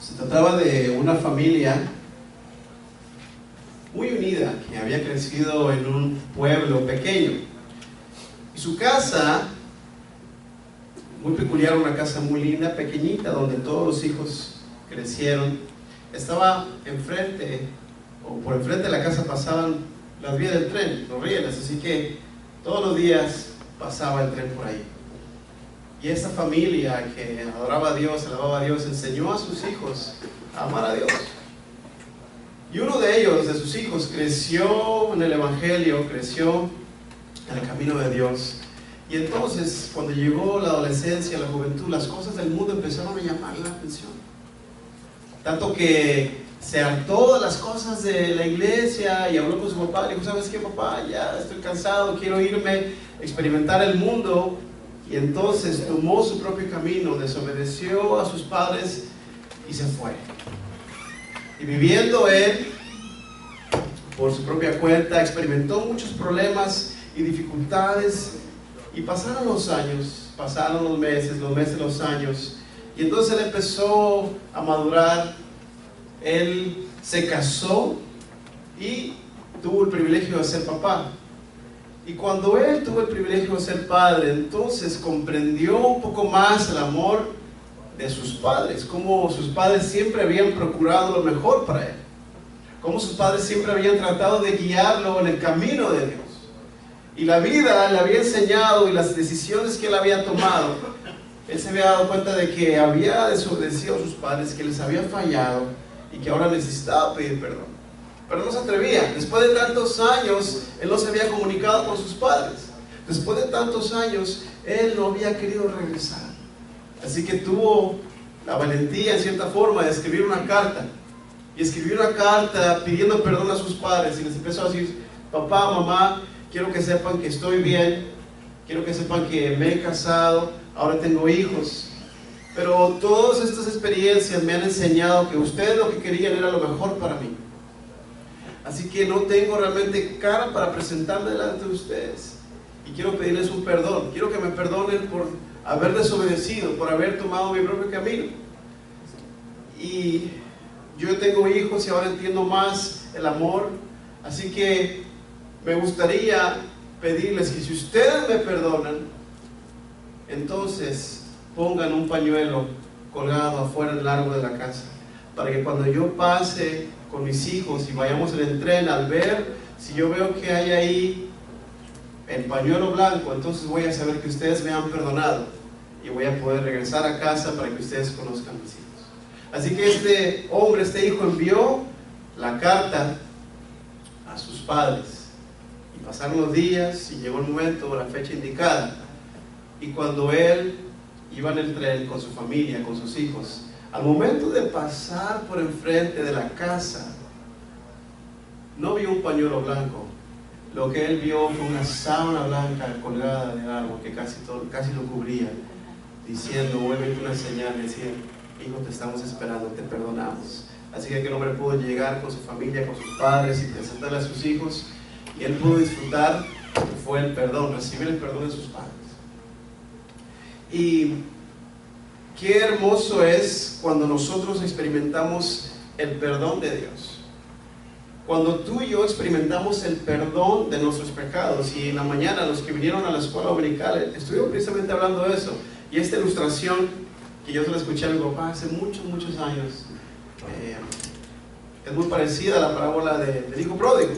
Se trataba de una familia muy unida que había crecido en un pueblo pequeño. Y su casa, muy peculiar, una casa muy linda, pequeñita, donde todos los hijos crecieron, estaba enfrente, o por enfrente de la casa pasaban las vías del tren, los rieles, así que todos los días pasaba el tren por ahí. Y esa familia que adoraba a Dios, alababa a Dios, enseñó a sus hijos a amar a Dios. Y uno de ellos, de sus hijos, creció en el Evangelio, creció en el camino de Dios. Y entonces, cuando llegó la adolescencia, la juventud, las cosas del mundo empezaron a llamarle la atención. Tanto que se hartó de las cosas de la iglesia y habló con su papá. Le dijo: ¿sabes qué, papá? Ya estoy cansado, quiero irme, experimentar el mundo. Y entonces tomó su propio camino, desobedeció a sus padres y se fue. Y viviendo él por su propia cuenta, experimentó muchos problemas y dificultades. Y pasaron los años, pasaron los meses, los años. Y entonces él empezó a madurar. Él se casó y tuvo el privilegio de ser papá. Y cuando él tuvo el privilegio de ser padre, entonces comprendió un poco más el amor de sus padres, cómo sus padres siempre habían procurado lo mejor para él, cómo sus padres siempre habían tratado de guiarlo en el camino de Dios. Y la vida le había enseñado, y las decisiones que él había tomado, él se había dado cuenta de que había desobedecido a sus padres, que les había fallado y que ahora necesitaba pedir perdón. Pero no se atrevía. Después de tantos años, él no se había comunicado con sus padres. Después de tantos años, él no había querido regresar. Así que tuvo la valentía, en cierta forma, de escribir una carta. Y escribió una carta pidiendo perdón a sus padres. Y les empezó a decir: papá, mamá, quiero que sepan que estoy bien. Quiero que sepan que me he casado, ahora tengo hijos. Pero todas estas experiencias me han enseñado que ustedes lo que querían era lo mejor para mí. Así que no tengo realmente cara para presentarme delante de ustedes. Y quiero pedirles un perdón. Quiero que me perdonen por haber desobedecido, por haber tomado mi propio camino. Y yo tengo hijos y ahora entiendo más el amor. Así que me gustaría pedirles que si ustedes me perdonan, entonces pongan un pañuelo colgado afuera en el largo de la casa, para que cuando yo pase con mis hijos y vayamos en el tren, al ver, si yo veo que hay ahí el pañuelo blanco, entonces voy a saber que ustedes me han perdonado y voy a poder regresar a casa para que ustedes conozcan a mis hijos. Así que este hombre, este hijo, envió la carta a sus padres. Y pasaron los días y llegó el momento, la fecha indicada. Y cuando él iba en el tren con su familia, con sus hijos, al momento de pasar por enfrente de la casa, no vio un pañuelo blanco. Lo que él vio fue una sábana blanca colgada del árbol que casi lo cubría, diciendo, obviamente una señal, decía: hijo, te estamos esperando, te perdonamos. Así que aquel hombre pudo llegar con su familia, con sus padres y presentarle a sus hijos, y él pudo disfrutar lo que fue el perdón, recibir el perdón de sus padres. Y qué hermoso es cuando nosotros experimentamos el perdón de Dios. Cuando tú y yo experimentamos el perdón de nuestros pecados. Y en la mañana, los que vinieron a la escuela dominical, estuvieron precisamente hablando de eso. Y esta ilustración que yo se la escuché a mi papá hace muchos años, es muy parecida a la parábola del hijo pródigo.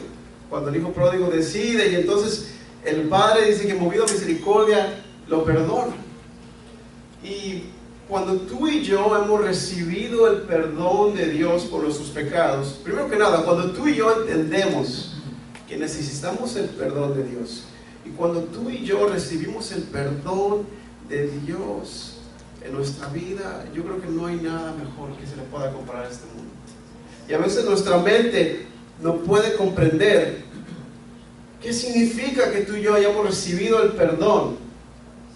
Cuando el hijo pródigo decide, y entonces el padre dice que movido a misericordia lo perdona. Y cuando tú y yo hemos recibido el perdón de Dios por nuestros pecados, primero que nada, cuando tú y yo entendemos que necesitamos el perdón de Dios, y cuando tú y yo recibimos el perdón de Dios en nuestra vida, yo creo que no hay nada mejor que se le pueda comparar a este mundo. Y a veces nuestra mente no puede comprender qué significa que tú y yo hayamos recibido el perdón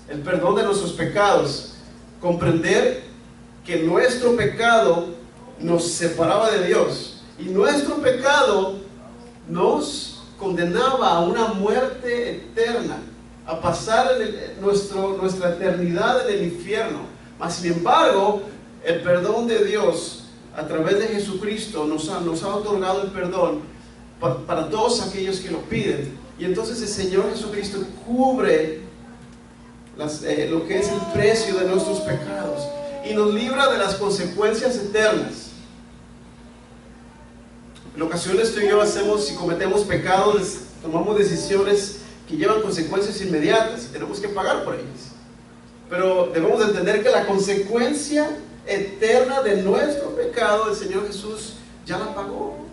de nuestros pecados. Comprender que nuestro pecado nos separaba de Dios, y nuestro pecado nos condenaba a una muerte eterna, a pasar nuestra eternidad en el infierno. Mas sin embargo, el perdón de Dios a través de Jesucristo nos ha otorgado el perdón para todos aquellos que lo piden. Y entonces el Señor Jesucristo cubre lo que es el precio de nuestros pecados y nos libra de las consecuencias eternas. En ocasiones tú y yo si cometemos pecados, tomamos decisiones que llevan consecuencias inmediatas y tenemos que pagar por ellas. Pero debemos entender que la consecuencia eterna de nuestro pecado, el Señor Jesús ya la pagó.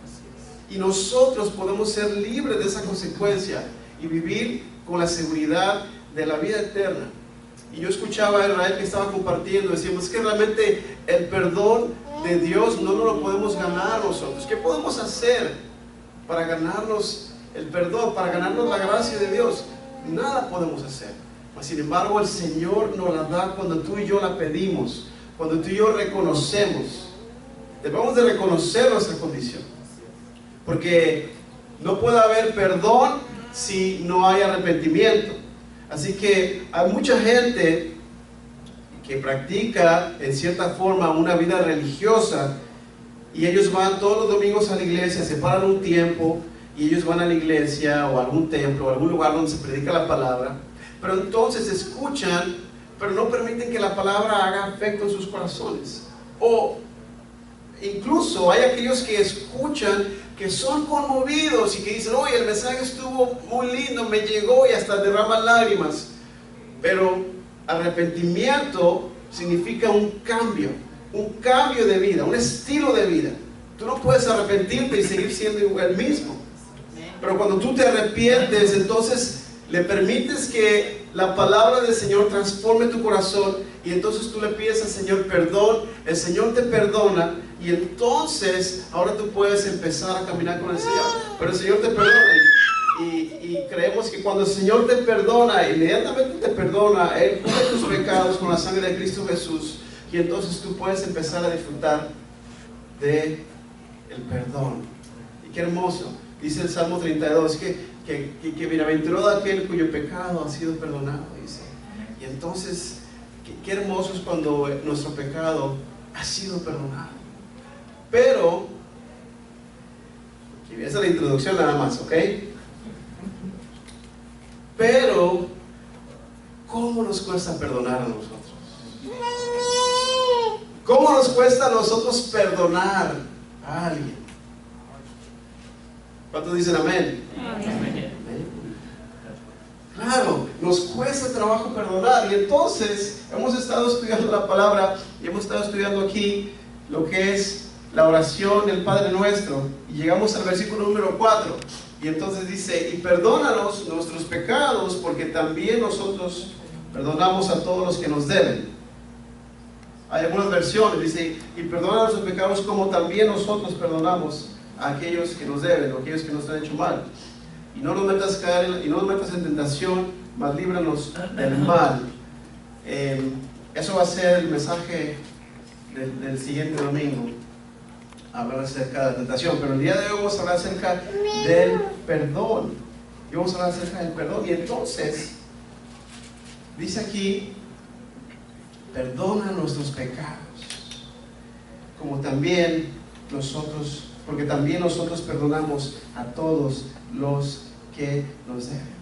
Y nosotros podemos ser libres de esa consecuencia y vivir con la seguridad de la vida eterna. Y yo escuchaba a Israel que estaba compartiendo, decíamos que realmente el perdón de Dios no nos lo podemos ganar nosotros. ¿Qué podemos hacer para ganarnos el perdón, para ganarnos la gracia de Dios? Nada podemos hacer. Sin embargo, el Señor nos la da cuando tú y yo la pedimos, cuando tú y yo reconocemos. Debemos de reconocer nuestra condición, porque no puede haber perdón si no hay arrepentimiento. Así que hay mucha gente que practica en cierta forma una vida religiosa y ellos van todos los domingos a la iglesia, separan un tiempo y ellos van a la iglesia o a algún templo o a algún lugar donde se predica la palabra, pero entonces escuchan, pero no permiten que la palabra haga efecto en sus corazones. O incluso hay aquellos que escuchan, que son conmovidos y que dicen: oye, el mensaje estuvo muy lindo, me llegó, y hasta derraman lágrimas. Pero arrepentimiento significa un cambio de vida, un estilo de vida. Tú no puedes arrepentirte y seguir siendo igual mismo. Pero cuando tú te arrepientes, entonces le permites que la palabra del Señor transforme tu corazón, y entonces tú le pides al Señor perdón, el Señor te perdona, y entonces ahora tú puedes empezar a caminar con el Señor. Pero el Señor te perdona, y creemos que cuando el Señor te perdona, inmediatamente te perdona, Él cubre tus pecados con la sangre de Cristo Jesús, y entonces tú puedes empezar a disfrutar de el perdón. Y qué hermoso, dice el Salmo 32, que bienaventurado aquel cuyo pecado ha sido perdonado, dice. Y entonces, qué hermoso es cuando nuestro pecado ha sido perdonado. Pero, esa es la introducción nada más, ¿ok? Pero, ¿cómo nos cuesta perdonar a nosotros? ¿Cómo nos cuesta a nosotros perdonar a alguien? ¿Cuántos dicen amén? Amén. Claro, nos cuesta trabajo perdonar, y entonces hemos estado estudiando la palabra y hemos estado estudiando aquí lo que es la oración del Padre Nuestro, y llegamos al versículo número 4, y entonces dice: y perdónanos nuestros pecados, porque también nosotros perdonamos a todos los que nos deben. Hay algunas versiones, dice: y perdona nuestros pecados como también nosotros perdonamos a aquellos que nos deben, o aquellos que nos han hecho mal. Y no nos metas en tentación, mas líbranos del mal. Eso va a ser el mensaje del siguiente domingo, hablar acerca de la tentación. Pero el día de hoy vamos a hablar acerca del perdón. Y vamos a hablar acerca del perdón. Y entonces, dice aquí: perdona nuestros pecados, como también nosotros, porque también nosotros perdonamos a todos los que nos deben.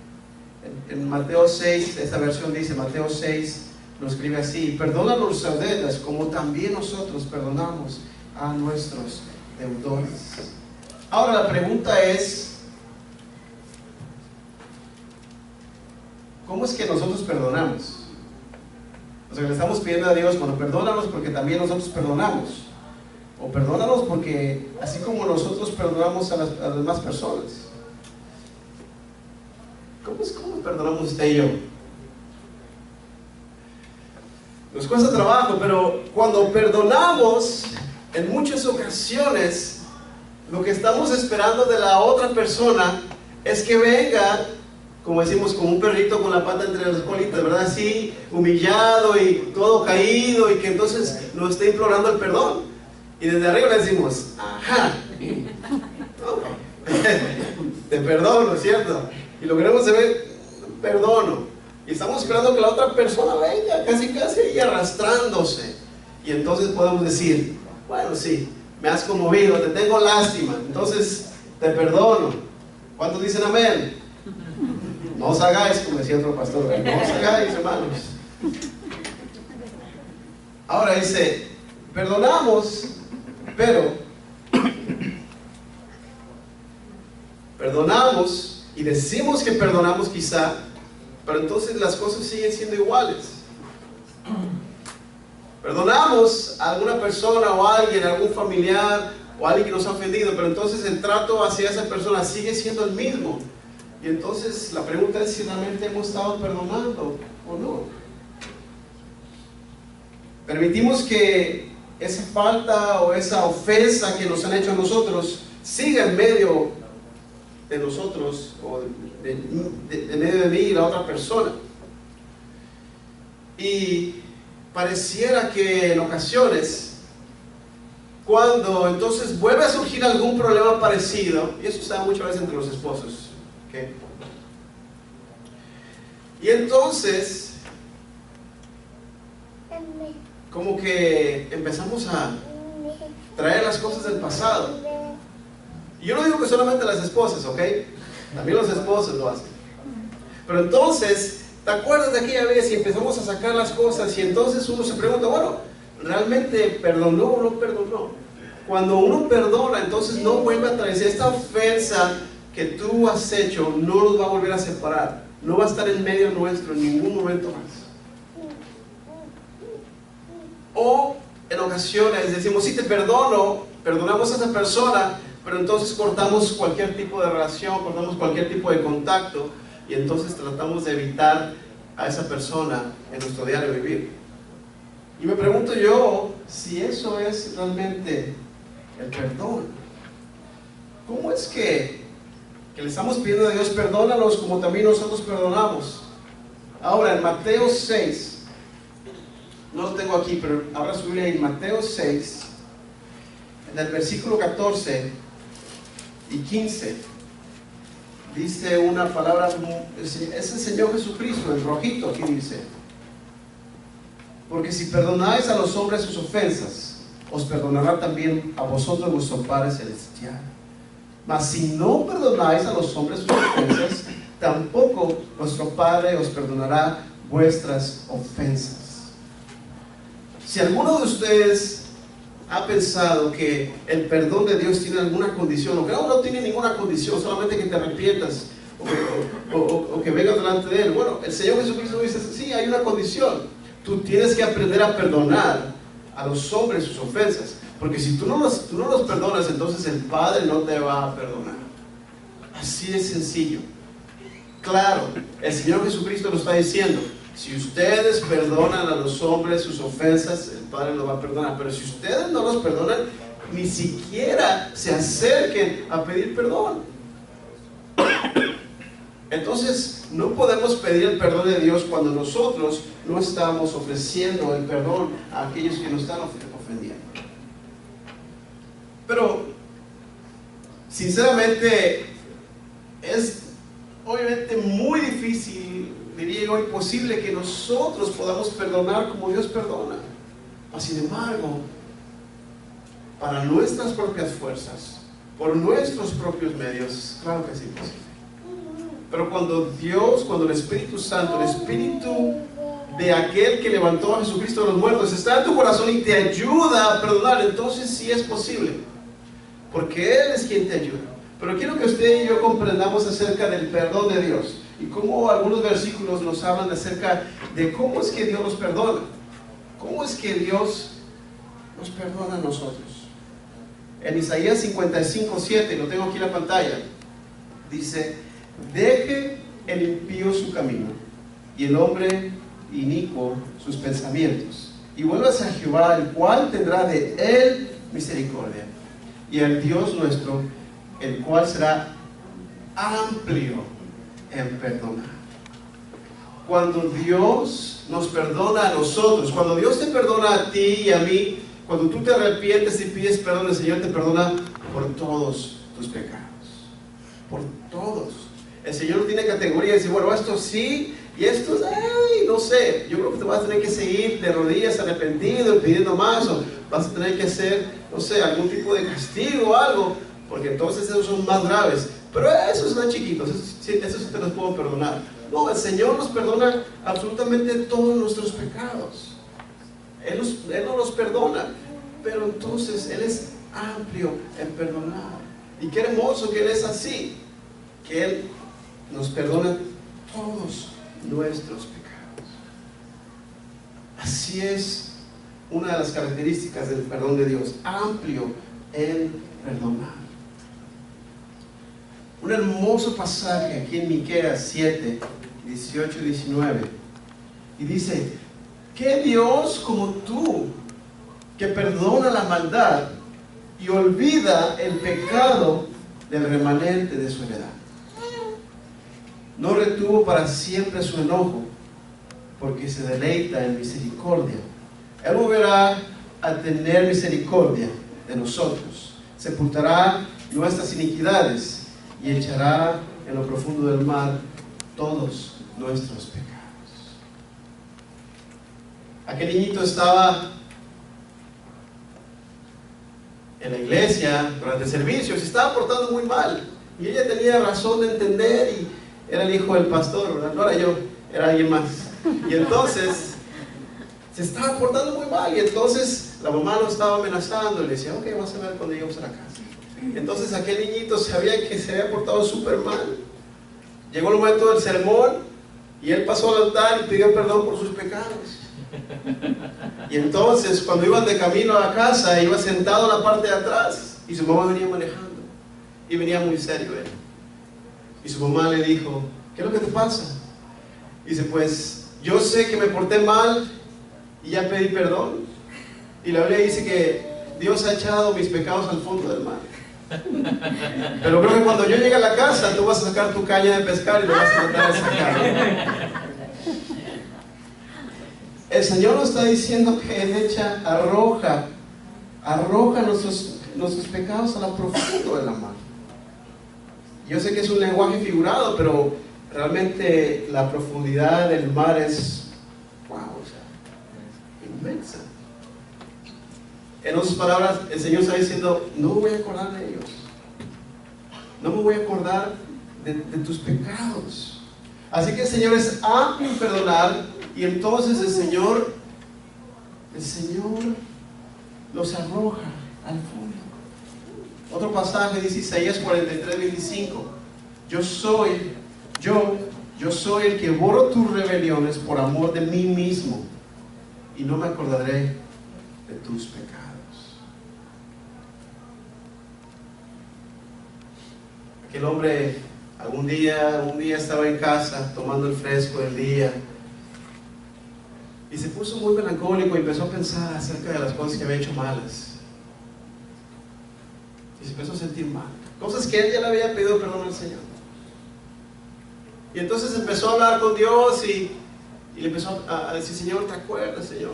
En Mateo 6, esta versión dice, Mateo 6 lo escribe así: perdona nuestras deudas, como también nosotros perdonamos a nuestros deudores. Ahora la pregunta es: ¿cómo es que nosotros perdonamos? O sea, le estamos pidiendo a Dios: bueno, perdónanos porque también nosotros perdonamos. O perdónanos porque así como nosotros perdonamos a las demás personas. ¿Cómo perdonamos usted y yo? Nos cuesta trabajo, pero cuando perdonamos, en muchas ocasiones, lo que estamos esperando de la otra persona es que venga, como decimos, como un perrito con la pata entre las colitas, ¿verdad? Así, humillado y todo caído, y que entonces nos esté implorando el perdón. Y desde arriba le decimos: ajá, te perdono, ¿cierto? Y lo queremos saber, perdono. Y estamos esperando que la otra persona venga, casi ahí arrastrándose. Y entonces podemos decir: bueno, sí, me has conmovido, te tengo lástima, entonces te perdono. ¿Cuántos dicen amén? No os hagáis, como decía otro pastor, no os hagáis, hermanos. Ahora dice, perdonamos, pero perdonamos y decimos que perdonamos quizá, pero entonces las cosas siguen siendo iguales. Perdonamos a alguna persona o a alguien, a algún familiar o a alguien que nos ha ofendido, pero entonces el trato hacia esa persona sigue siendo el mismo. Y entonces la pregunta es si realmente hemos estado perdonando o no. Permitimos que esa falta o esa ofensa que nos han hecho a nosotros siga en medio de nosotros o de medio de mí y la otra persona. Y pareciera que en ocasiones, cuando entonces vuelve a surgir algún problema parecido, y eso se da muchas veces entre los esposos, ¿okay? Y entonces como que empezamos a traer las cosas del pasado. Y yo no digo que solamente las esposas, ¿ok? También los esposos lo hacen. Pero entonces, ¿te acuerdas de aquella vez? Y empezamos a sacar las cosas y entonces uno se pregunta, bueno, ¿realmente perdonó o no perdonó? Cuando uno perdona, entonces no vuelve a traer esta ofensa que tú has hecho, no nos va a volver a separar, no va a estar en medio nuestro en ningún momento más. O en ocasiones decimos, sí te perdono, perdonamos a esa persona, pero entonces cortamos cualquier tipo de relación, cortamos cualquier tipo de contacto y entonces tratamos de evitar a esa persona en nuestro diario vivir. Y me pregunto yo si eso es realmente el perdón. ¿Cómo es que le estamos pidiendo a Dios, perdónalos como también nosotros perdonamos? Ahora en Mateo 6, no lo tengo aquí, pero ahora subiré ahí, Mateo 6, en el versículo 14 y 15, dice una palabra, es el Señor Jesucristo, en rojito aquí dice, porque si perdonáis a los hombres sus ofensas, os perdonará también a vosotros vuestro Padre Celestial. Mas si no perdonáis a los hombres sus ofensas, tampoco vuestro Padre os perdonará vuestras ofensas. Si alguno de ustedes ha pensado que el perdón de Dios tiene alguna condición, o que no tiene ninguna condición, solamente que te arrepientas o que vengas delante de Él, bueno, el Señor Jesucristo dice, sí, hay una condición. Tú tienes que aprender a perdonar a los hombres sus ofensas, porque si tú no los perdonas, entonces el Padre no te va a perdonar. Así de sencillo. Claro, el Señor Jesucristo lo está diciendo. Si ustedes perdonan a los hombres sus ofensas, el Padre los va a perdonar. Pero si ustedes no los perdonan, ni siquiera se acerquen a pedir perdón. Entonces, no podemos pedir el perdón de Dios cuando nosotros no estamos ofreciendo el perdón a aquellos que nos están ofendiendo. Pero, sinceramente, es obviamente muy difícil, diría yo, imposible que nosotros podamos perdonar como Dios perdona. Mas, sin embargo, para nuestras propias fuerzas, por nuestros propios medios, claro que es imposible. Pero cuando Dios, cuando el Espíritu Santo, el Espíritu de aquel que levantó a Jesucristo de los muertos está en tu corazón y te ayuda a perdonar, entonces sí es posible, porque Él es quien te ayuda. Pero quiero que usted y yo comprendamos acerca del perdón de Dios y cómo algunos versículos nos hablan acerca de cómo es que Dios nos perdona, cómo es que Dios nos perdona a nosotros. En Isaías 55:7, lo tengo aquí en la pantalla, dice: deje el impío su camino y el hombre inicuo sus pensamientos, y vuélvase a Jehová, el cual tendrá de él misericordia, y al Dios nuestro, el cual será amplio en perdonar. Cuando Dios nos perdona a nosotros, cuando Dios te perdona a ti y a mí, cuando tú te arrepientes y pides perdón, el Señor te perdona por todos tus pecados, por todos. El Señor no tiene categoría y dice, bueno, esto sí, Y esto es, ay, no sé, yo creo que te vas a tener que seguir de rodillas arrepentido, pidiendo más, o vas a tener que hacer, no sé, algún tipo de castigo o algo, porque entonces esos son más graves. Pero esos son chiquitos, esos sí te los puedo perdonar. No, el Señor nos perdona absolutamente todos nuestros pecados. Él no los perdona, pero entonces Él es amplio en perdonar. Y qué hermoso que Él es así, que Él nos perdona todos nuestros pecados. Así es una de las características del perdón de Dios, amplio en perdonar. Un hermoso pasaje aquí en Miqueas 7, 18 y 19, y dice: ¿qué Dios como tú, que perdona la maldad y olvida el pecado del remanente de su heredad? No retuvo para siempre su enojo, porque se deleita en misericordia. Él volverá a tener misericordia de nosotros, sepultará nuestras iniquidades y echará en lo profundo del mar todos nuestros pecados. Aquel niñito estaba en la iglesia durante el servicio, se estaba portando muy mal, y ella tenía razón de entender, y era el hijo del pastor, ¿verdad? No era yo, era alguien más. Y entonces se estaba portando muy mal, y entonces la mamá lo estaba amenazando y le decía: ok, vas a ver cuando lleguemos a la casa. Entonces aquel niñito sabía que se había portado súper mal. Llegó el momento del sermón y él pasó al altar y pidió perdón por sus pecados. Y entonces cuando iban de camino a la casa, iba sentado en la parte de atrás y su mamá venía manejando, y venía muy serio él. Y su mamá le dijo: ¿qué es lo que te pasa? Y dice: pues yo sé que me porté mal y ya pedí perdón, y la Biblia dice que Dios ha echado mis pecados al fondo del mar. Pero creo que cuando yo llegue a la casa, tú vas a sacar tu caña de pescar y lo vas a tratar de sacar. El Señor nos está diciendo que Él arroja nuestros pecados a la profundo de la mar. Yo sé que es un lenguaje figurado, pero realmente la profundidad del mar es, wow, o sea, inmensa. En otras palabras, el Señor está diciendo: no me voy a acordar de ellos, no me voy a acordar de tus pecados. Así que el Señor es amplio en perdonar, y entonces el Señor los arroja al fondo. Otro pasaje dice Isaías 43, 25: yo soy el que borro tus rebeliones por amor de mí mismo, y no me acordaré de tus pecados. Aquel hombre un día estaba en casa tomando el fresco del día, y se puso muy melancólico y empezó a pensar acerca de las cosas que había hecho malas, y se empezó a sentir mal, cosas que él ya le había pedido perdón al Señor. Y entonces empezó a hablar con Dios y le empezó a decir: Señor, ¿te acuerdas, Señor,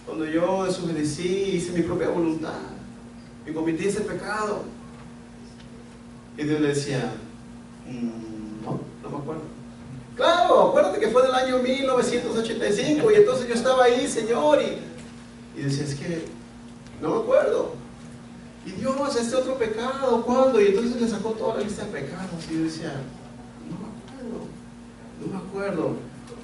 cuando yo desobedecí, hice mi propia voluntad y cometí ese pecado? Y Dios le decía: no me acuerdo. Claro, acuérdate que fue del año 1985 y entonces yo estaba ahí, Señor, y decía: es que no me acuerdo. Y Dios, este otro pecado, ¿cuándo? Y entonces le sacó toda la lista de pecados y yo decía: no me acuerdo,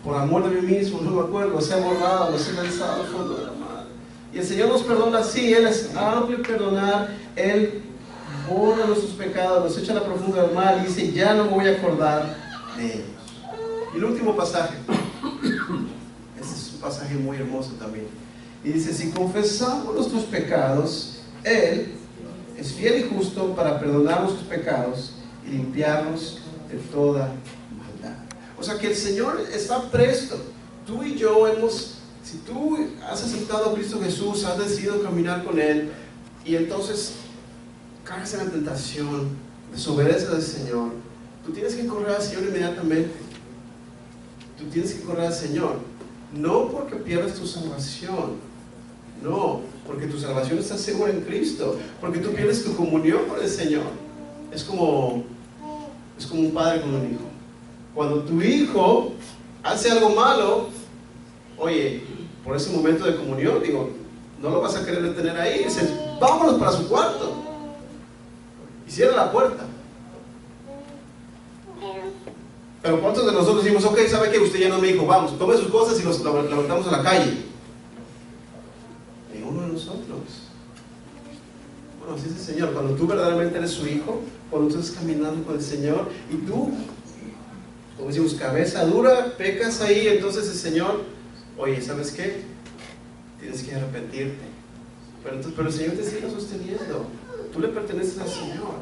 por amor de mí mismo, no me acuerdo, los he borrado, los he lanzado al fondo de la mar. Y el Señor nos perdona así, Él es amplio en perdonar, Él borra nuestros pecados, los echa a la profunda del mar y dice: ya no me voy a acordar de ellos. Y el último pasaje, este es un pasaje muy hermoso también, y dice: si confesamos nuestros pecados, Él es fiel y justo para perdonar nuestros pecados y limpiarnos de toda maldad. O sea que el Señor está presto. Tú y yo si tú has aceptado a Cristo Jesús, has decidido caminar con Él, y entonces caes en la tentación, desobedeces al Señor, tú tienes que correr al Señor inmediatamente. Tú tienes que correr al Señor, no porque pierdas tu salvación, no, porque tu salvación está segura en Cristo, porque tú pierdes tu comunión con el Señor. Es como un padre con un hijo. Cuando tu hijo hace algo malo, oye, por ese momento de comunión, digo, no lo vas a querer detener ahí. Dices, vámonos para su cuarto. Y cierra la puerta. Pero ¿cuántos de nosotros decimos, ok, sabe que usted ya no es mi hijo, vamos, tome sus cosas y lo aventamos a la calle? Ninguno de nosotros. Bueno, así es el Señor. Cuando tú verdaderamente eres su hijo, cuando tú estás caminando con el Señor y tú, como decimos, cabeza dura, pecas ahí, entonces el Señor, oye, ¿sabes qué? Tienes que arrepentirte. Pero el Señor te sigue sosteniendo. Tú le perteneces al Señor.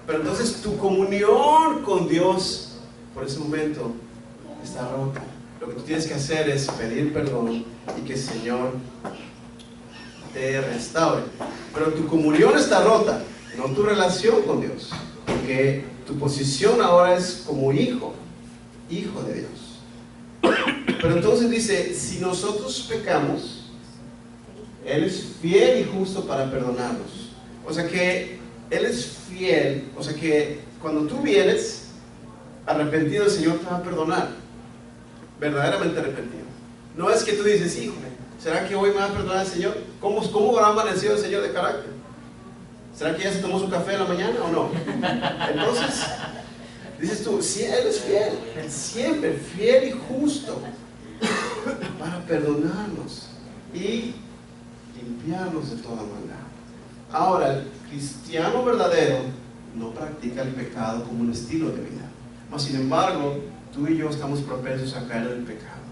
Pero entonces tu comunión con Dios por ese momento está rota. Lo que tú tienes que hacer es pedir perdón y que el Señor te restaure. Pero tu comunión está rota, no tu relación con Dios, porque tu posición ahora es como hijo de Dios. Pero entonces dice, si nosotros pecamos, Él es fiel y justo para perdonarnos. O sea que Él es fiel, o sea que cuando tú vienes arrepentido, el Señor te va a perdonar, verdaderamente arrepentido. No es que tú dices, híjole, ¿será que hoy me va a perdonar el Señor? ¿Cómo habrá amanecido el Señor de carácter? ¿Será que ya se tomó su café en la mañana o no? Entonces, dices tú, si Él es fiel, Él siempre fiel y justo para perdonarnos y limpiarnos de toda maldad. Ahora, el cristiano verdadero no practica el pecado como un estilo de vida. Mas, sin embargo, tú y yo estamos propensos a caer en el pecado,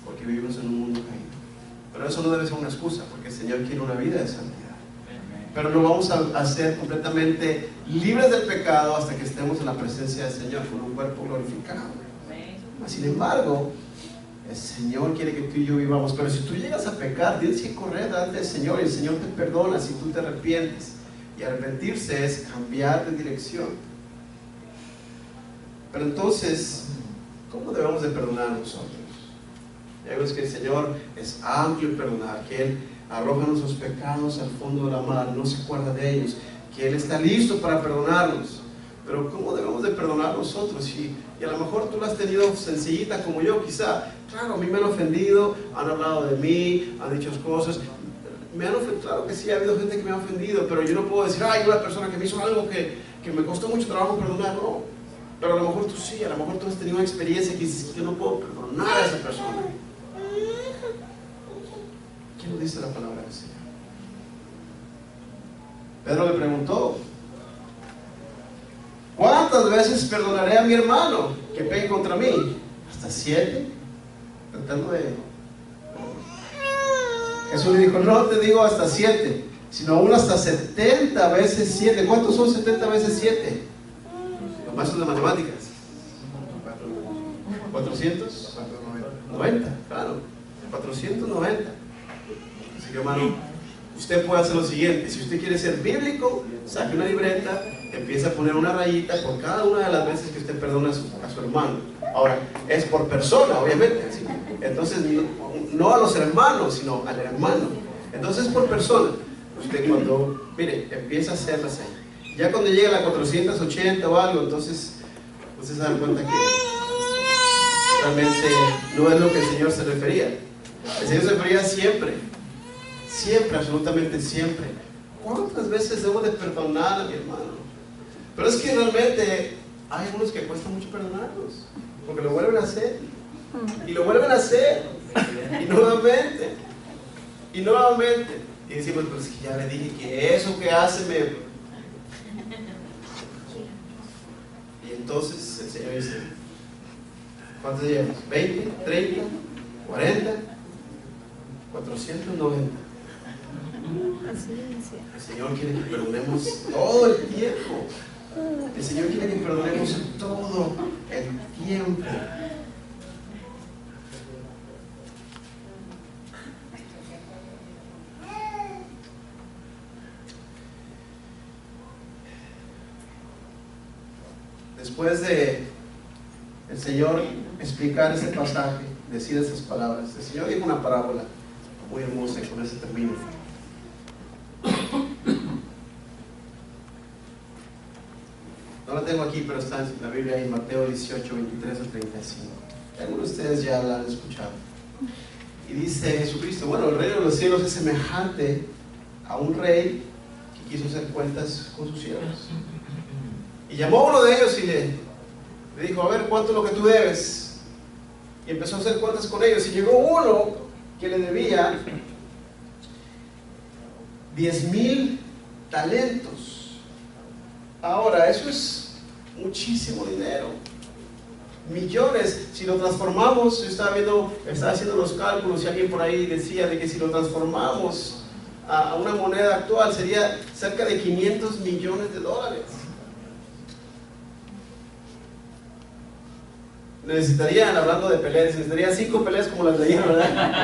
porque vivimos en un mundo caído. Pero eso no debe ser una excusa, porque el Señor quiere una vida de santidad. Pero no vamos a ser completamente libres del pecado hasta que estemos en la presencia del Señor con un cuerpo glorificado. Mas, sin embargo, el Señor quiere que tú y yo vivamos. Pero si tú llegas a pecar, tienes que correr delante del Señor y el Señor te perdona si tú te arrepientes. Y arrepentirse es cambiar de dirección. Pero entonces, ¿cómo debemos de perdonar nosotros? Ya vemos que el Señor es amplio en perdonar, que Él arroja nuestros pecados al fondo de la mar, no se acuerda de ellos, que Él está listo para perdonarnos. Pero ¿cómo debemos de perdonar nosotros? Y a lo mejor tú la has tenido sencillita como yo, quizá. Claro, a mí me han ofendido, han hablado de mí, han dicho cosas. Me han ofendido, claro que sí, ha habido gente que me ha ofendido, pero yo no puedo decir, ay, una persona que me hizo algo que me costó mucho trabajo perdonar, no. Pero a lo mejor tú sí, a lo mejor tú has tenido una experiencia que dices, yo no puedo perdonar a esa persona. ¿Qué nos dice la palabra del Señor? Pedro le preguntó, ¿cuántas veces perdonaré a mi hermano que pegue contra mí? ¿Hasta 7? Tratando de... Jesús le dijo, no te digo hasta 7, sino aún hasta 70 veces 7. ¿Cuántos son 70 veces 7? Los maestros de matemáticas. 490, claro. 490. Así que, hermano, usted puede hacer lo siguiente. Si usted quiere ser bíblico, saque una libreta, empieza a poner una rayita por cada una de las veces que usted perdona a su hermano. Ahora, es por persona, obviamente, ¿sí? Entonces, no a los hermanos, sino al hermano. Entonces, por persona. Usted cuando, mire, empieza a hacerlas ahí. Ya cuando llega a la 480 o algo, entonces usted se da cuenta que realmente no es lo que el Señor se refería. El Señor se refería siempre, siempre, absolutamente siempre. ¿Cuántas veces debo de perdonar a mi hermano? Pero es que realmente hay algunos que cuesta mucho perdonarlos, porque lo vuelven a hacer, y lo vuelven a hacer, y nuevamente, y nuevamente. Y decimos, pues que ya le dije que eso que hace me... Y entonces el Señor dice, ¿cuántos llevamos? ¿20? ¿30? ¿40? 490. El Señor quiere que perdonemos todo el tiempo. El Señor quiere que perdonemos todo el tiempo. Después de el Señor explicar ese pasaje, decir esas palabras, el Señor dijo una parábola muy hermosa y con ese termino. ¿No la lo tengo aquí, pero está en la Biblia en Mateo 18, 23 al 35. Algunos de ustedes ya la han escuchado. Y dice Jesucristo, bueno, el reino de los cielos es semejante a un rey que quiso hacer cuentas con sus siervos. Y llamó a uno de ellos y le dijo, a ver, ¿cuánto es lo que tú debes? Y empezó a hacer cuentas con ellos. Y llegó uno que le debía 10,000 talentos. Ahora, eso es muchísimo dinero. Millones. Si lo transformamos, yo estaba haciendo los cálculos y alguien por ahí decía de que si lo transformamos a una moneda actual sería cerca de 500 millones de dólares. Necesitarían, hablando de peleas, necesitarían 5 peleas como las de ayer, ¿verdad?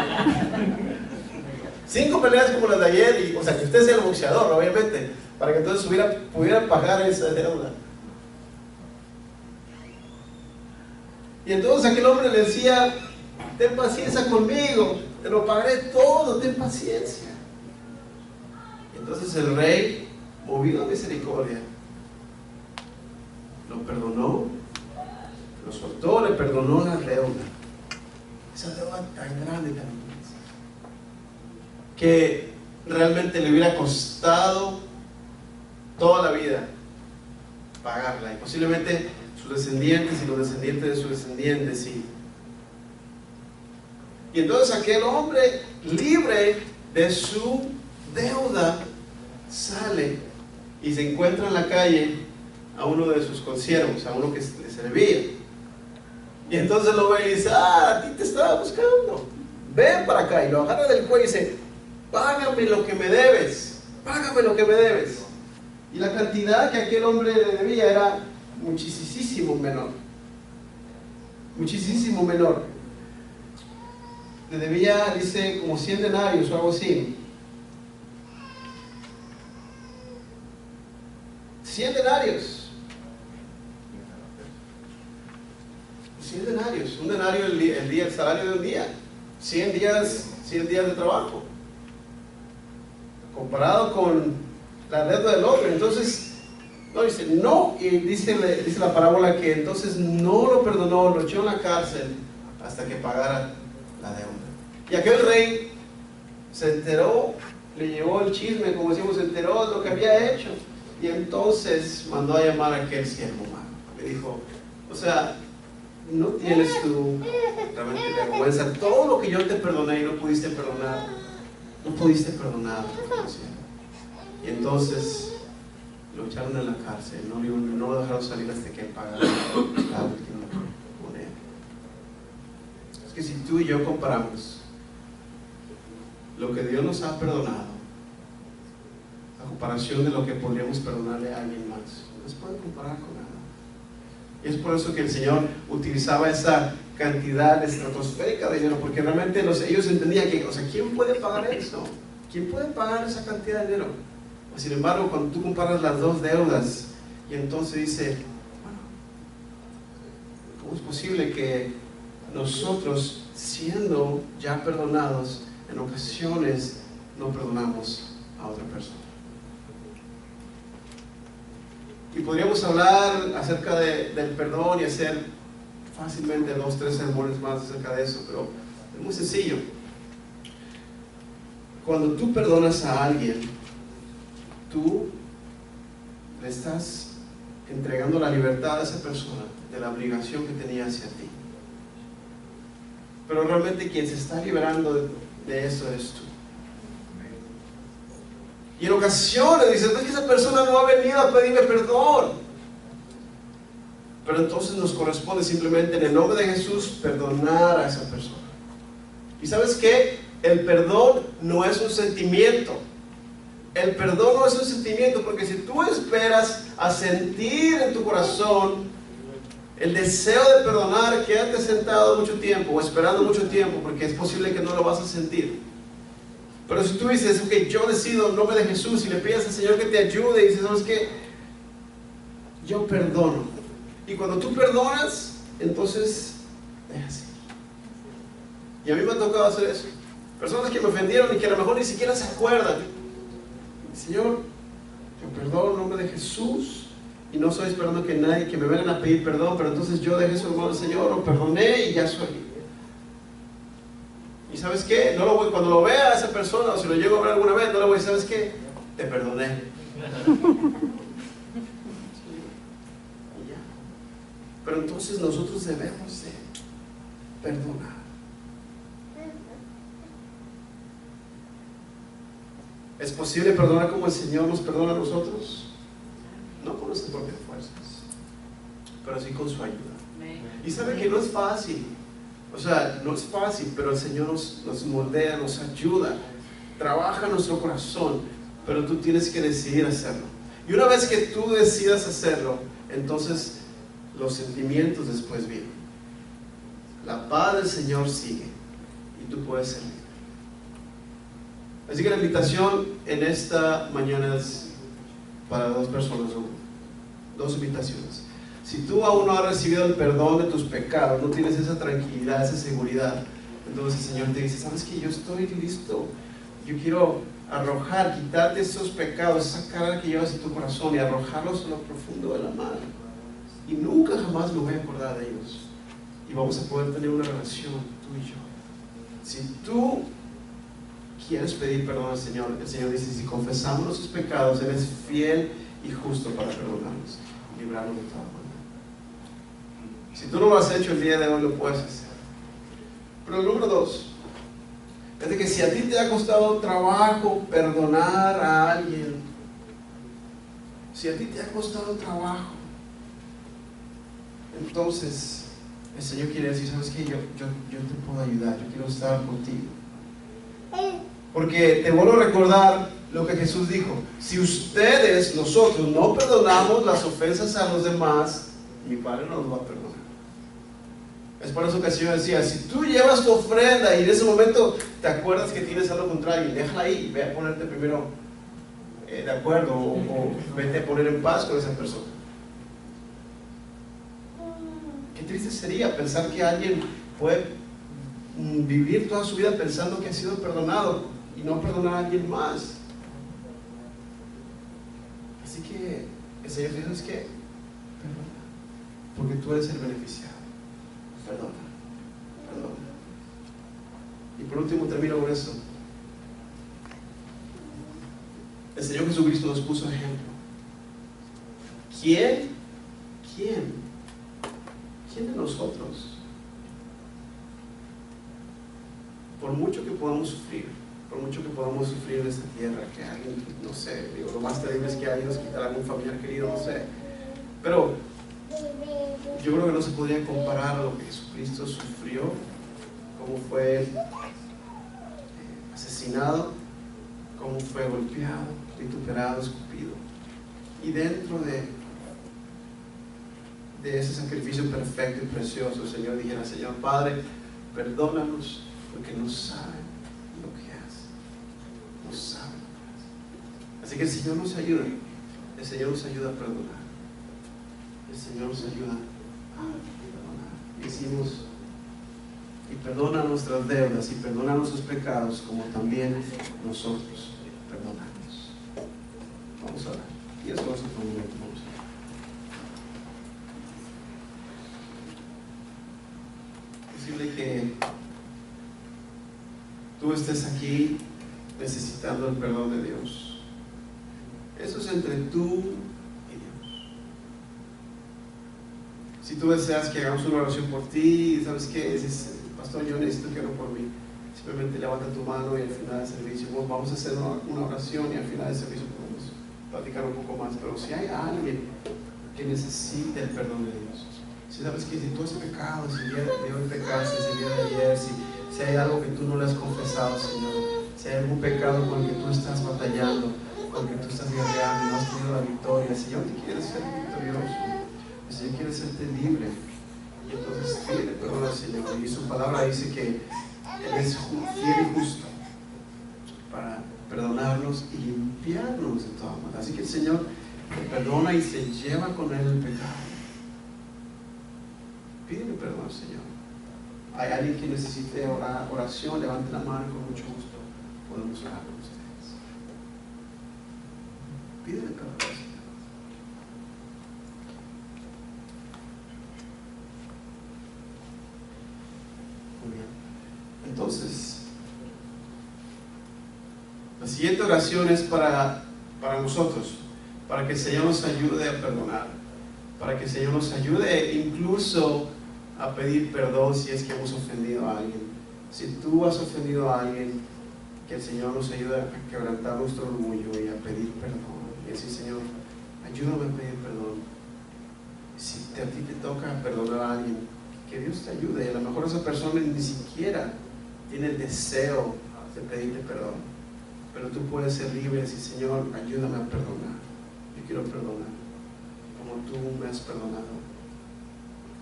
5 peleas como las de ayer, o sea, que usted sea el boxeador, obviamente, para que entonces pudiera pagar esa deuda. Y entonces aquel hombre le decía, ten paciencia conmigo, te lo pagaré todo, ten paciencia. Y entonces el rey, movido a misericordia, lo perdonó, lo soltó, le perdonó la deuda. Esa deuda tan grande, tan inmensa, que realmente le hubiera costado toda la vida pagarla, y posiblemente sus descendientes y los descendientes de sus descendientes. Y entonces aquel hombre, libre de su deuda, sale y se encuentra en la calle a uno de sus consiervos, a uno que le servía. Y entonces lo ve y dice, a ti te estaba buscando, ven para acá. Y lo agarra del cuello y dice, págame lo que me debes, págame lo que me debes. Y la cantidad que aquel hombre le debía era muchísimo menor. Muchísimo menor. Le debía, dice, como 100 denarios o algo así. 100 denarios. 100 denarios. Un denario el salario de un día. 100 días de trabajo. Comparado con la deuda del otro. Entonces, no, dice, no, y dice la parábola que entonces no lo perdonó, lo echó en la cárcel hasta que pagara la deuda. Y aquel rey se enteró, le llevó el chisme, como decimos, se enteró de lo que había hecho, y entonces mandó a llamar a aquel siervo malo. Le dijo, o sea, no tienes tú realmente vergüenza, todo lo que yo te perdoné y no pudiste perdonar. Y entonces lo echaron en la cárcel, no lo dejaron salir hasta que él pagara la última moneda. Es que si tú y yo comparamos lo que Dios nos ha perdonado a comparación de lo que podríamos perdonarle a alguien más, no se puede comparar con nada. Y es por eso que el Señor utilizaba esa cantidad estratosférica de dinero, porque realmente ellos entendían que, o sea, ¿quién puede pagar eso? ¿Quién puede pagar esa cantidad de dinero? Sin embargo, cuando tú comparas las dos deudas, y entonces dice, bueno, ¿cómo es posible que nosotros, siendo ya perdonados, en ocasiones no perdonamos a otra persona? Y podríamos hablar acerca del perdón y hacer fácilmente 2 o 3 sermones más acerca de eso, pero es muy sencillo. Cuando tú perdonas a alguien, tú le estás entregando la libertad a esa persona de la obligación que tenía hacia ti. Pero realmente quien se está liberando de eso eres tú. Y en ocasiones dices, es que esa persona no ha venido a pedirme perdón. Pero entonces nos corresponde simplemente en el nombre de Jesús perdonar a esa persona. ¿Y sabes qué? El perdón no es un sentimiento. El perdón no es un sentimiento, porque si tú esperas a sentir en tu corazón el deseo de perdonar, quédate sentado mucho tiempo o esperando mucho tiempo, porque es posible que no lo vas a sentir. Pero si tú dices, ok, yo decido en nombre de Jesús, y le pides al Señor que te ayude, y dices, ¿sabes qué? Yo perdono. Y cuando tú perdonas, entonces dejas ir. Y a mí me ha tocado hacer eso. Personas que me ofendieron y que a lo mejor ni siquiera se acuerdan. Señor, yo perdono en nombre de Jesús, Y no estoy esperando que nadie, que me vengan a pedir perdón, pero entonces yo dejé su hermano al Señor, lo perdoné y ya soy libre. ¿Y sabes qué? No lo voy, cuando lo vea a esa persona, o si lo llego a ver alguna vez, no le voy a decir, ¿sabes qué? Te perdoné. Y ya. Pero entonces nosotros debemos de perdonar. ¿Es posible perdonar como el Señor nos perdona a nosotros? No con nuestras propias fuerzas, pero sí con su ayuda. Y sabe que no es fácil. O sea, no es fácil, pero el Señor nos moldea, nos ayuda, trabaja en nuestro corazón, pero tú tienes que decidir hacerlo. Y una vez que tú decidas hacerlo, entonces los sentimientos después vienen. La paz del Señor sigue y tú puedes ser libre. Así que la invitación en esta mañana es para dos personas, dos invitaciones. Si tú aún no has recibido el perdón de tus pecados, no tienes esa tranquilidad, esa seguridad, entonces el Señor te dice, ¿sabes qué? Yo estoy listo. Yo quiero arrojar, quitarte esos pecados, esa carga que llevas en tu corazón y arrojarlos a lo profundo de la mar. Y nunca jamás me voy a acordar de ellos. Y vamos a poder tener una relación, tú y yo. Si tú quieres pedir perdón al Señor, el Señor dice, si confesamos nuestros pecados, Él es fiel y justo para perdonarnos y librarnos de toda maldad. Si tú no lo has hecho el día de hoy, lo puedes hacer. Pero el número 2 es de que si a ti te ha costado trabajo perdonar a alguien, si a ti te ha costado trabajo, entonces el Señor quiere decir, ¿sabes qué? Yo te puedo ayudar, yo quiero estar contigo. Porque te vuelvo a recordar lo que Jesús dijo: si ustedes, nosotros, no perdonamos las ofensas a los demás, mi Padre no los va a perdonar. Es por eso que el Señor decía, si tú llevas tu ofrenda y en ese momento te acuerdas que tienes algo contra alguien, déjala ahí y ve a ponerte primero de acuerdo o vete a poner en paz con esa persona. Qué triste sería pensar que alguien puede vivir toda su vida pensando que ha sido perdonado y no perdonar a alguien más. Así que el Señor dice, ¿sabes qué? Perdona, porque tú eres el beneficiado. Perdona, perdona. Y por último termino con esto. El Señor Jesucristo nos puso ejemplo. ¿Quién de nosotros, por mucho que podamos sufrir, en esta tierra, que alguien, no sé, digo, lo más terrible es que alguien nos quitara algún familiar querido, no sé, pero yo creo que no se podría comparar a lo que Jesucristo sufrió, cómo fue asesinado, cómo fue golpeado, vituperado, escupido, y dentro de ese sacrificio perfecto y precioso, el Señor dijera, Señor Padre, perdónanos porque no saben lo que hacen, no saben lo que hacen. Así que el Señor nos ayuda, el Señor nos ayuda a perdonar, el Señor nos ayuda a perdonar. Decimos, y perdona nuestras deudas y perdona nuestros pecados, como también nosotros perdonamos. Vamos a orar. Y eso va a ser por un momento. Vamos a orar. Posible que tú estés aquí necesitando el perdón de Dios. Eso es entre tú y Dios. Si tú deseas que hagamos una oración por ti, ¿sabes qué? Dices, pastor, yo necesito que ore por mí. Simplemente levanta tu mano y al final del servicio vamos a hacer una oración y al final del servicio podemos platicar un poco más. Pero si hay alguien que necesite el perdón de Dios, si sabes que si tú has pecado, si el día de hoy pecaste, si el día de ayer, si hay algo que tú no le has confesado, Señor, si hay algún pecado con el que tú estás batallando, con el que tú estás guerreando y no has tenido la victoria, el Señor te quiere ser victorioso, el Señor quiere hacerte libre. Y entonces pide perdón al Señor. Y su palabra dice que Él es fiel y justo para perdonarnos y limpiarnos de toda maldad. Así que el Señor te perdona y se lleva con Él el pecado. Pídele perdón al Señor. Hay alguien que necesite oración, levante la mano y con mucho gusto podemos orar con ustedes. Pídele perdón al Señor. siguiente oración es para nosotros, para que el Señor nos ayude a perdonar, para que el Señor nos ayude incluso a pedir perdón si es que hemos ofendido a alguien. Si tú has ofendido a alguien, que el Señor nos ayude a quebrantar nuestro orgullo y a pedir perdón. Y decir, Señor, ayúdame a pedir perdón. Si a ti te toca perdonar a alguien, que Dios te ayude. A lo mejor esa persona ni siquiera tiene el deseo de pedirte perdón, pero tú puedes ser libre y decir, Señor, ayúdame a perdonar. Yo quiero perdonar como tú me has perdonado.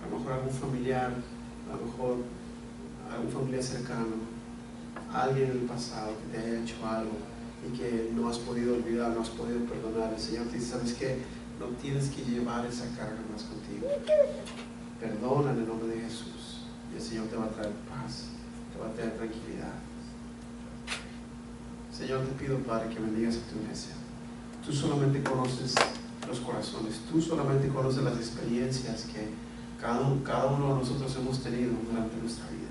A lo mejor algún familiar, a lo mejor algún familiar cercano, alguien en el pasado que te haya hecho algo y que no has podido olvidar, no has podido perdonar. El Señor te dice, ¿sabes qué? No tienes que llevar esa carga más contigo. Perdona en el nombre de Jesús y el Señor te va a traer paz, te va a traer tranquilidad. Señor, te pido, Padre, que bendigas a tu iglesia. Tú solamente conoces los corazones, tú solamente conoces las experiencias que cada uno de nosotros hemos tenido durante nuestra vida.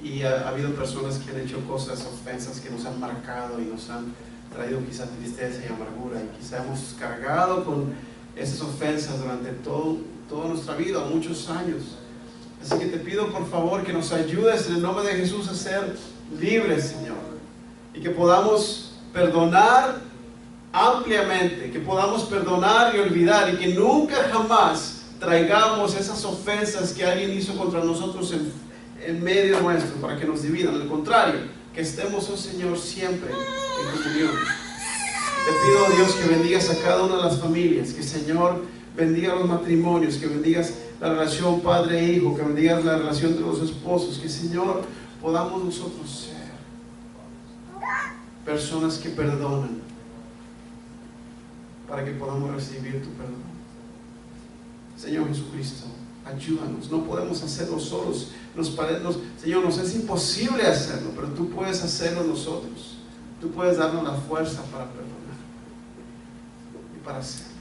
Y ha habido personas que han hecho cosas, ofensas que nos han marcado y nos han traído quizás tristeza y amargura, y quizás hemos cargado con esas ofensas durante toda nuestra vida, muchos años. Así que te pido, por favor, que nos ayudes en el nombre de Jesús a ser libres, Señor, y que podamos perdonar ampliamente, que podamos perdonar y olvidar, y que nunca jamás traigamos esas ofensas que alguien hizo contra nosotros en medio nuestro para que nos dividan. Al contrario, que estemos, oh Señor, siempre en comunión. Te pido, Dios, que bendigas a cada una de las familias, que, Señor, bendiga los matrimonios, que bendigas la relación padre e hijo, que bendigas la relación de los esposos, que, Señor, podamos nosotros ser personas que perdonan, para que podamos recibir tu perdón. Señor Jesucristo, ayúdanos. No podemos hacerlo solos. Señor, nos es imposible hacerlo, pero tú puedes hacerlo nosotros. Tú puedes darnos la fuerza para perdonar y para hacerlo.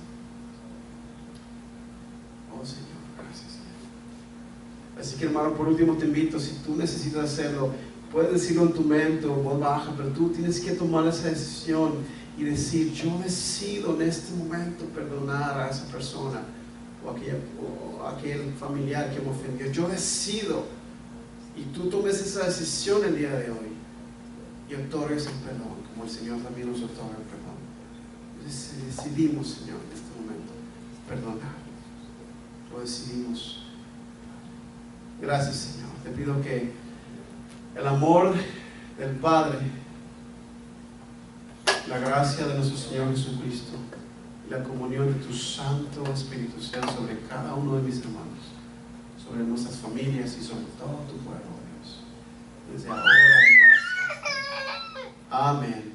Oh Señor, gracias, Señor. Así que, hermano, por último te invito, si tú necesitas hacerlo, puedes decirlo en tu mente o en voz baja, pero tú tienes que tomar esa decisión y decir, yo decido en este momento perdonar a esa persona o aquel familiar que me ofendió. Yo decido, y tú tomes esa decisión el día de hoy y otorgues el perdón, como el Señor también nos otorga el perdón. Decidimos, Señor, en este momento perdonar. Lo decidimos. Gracias, Señor. Te pido que el amor del Padre, la gracia de nuestro Señor Jesucristo y la comunión de tu Santo Espíritu sean sobre cada uno de mis hermanos, sobre nuestras familias y sobre todo tu pueblo, Dios, desde ahora y para siempre. Amén.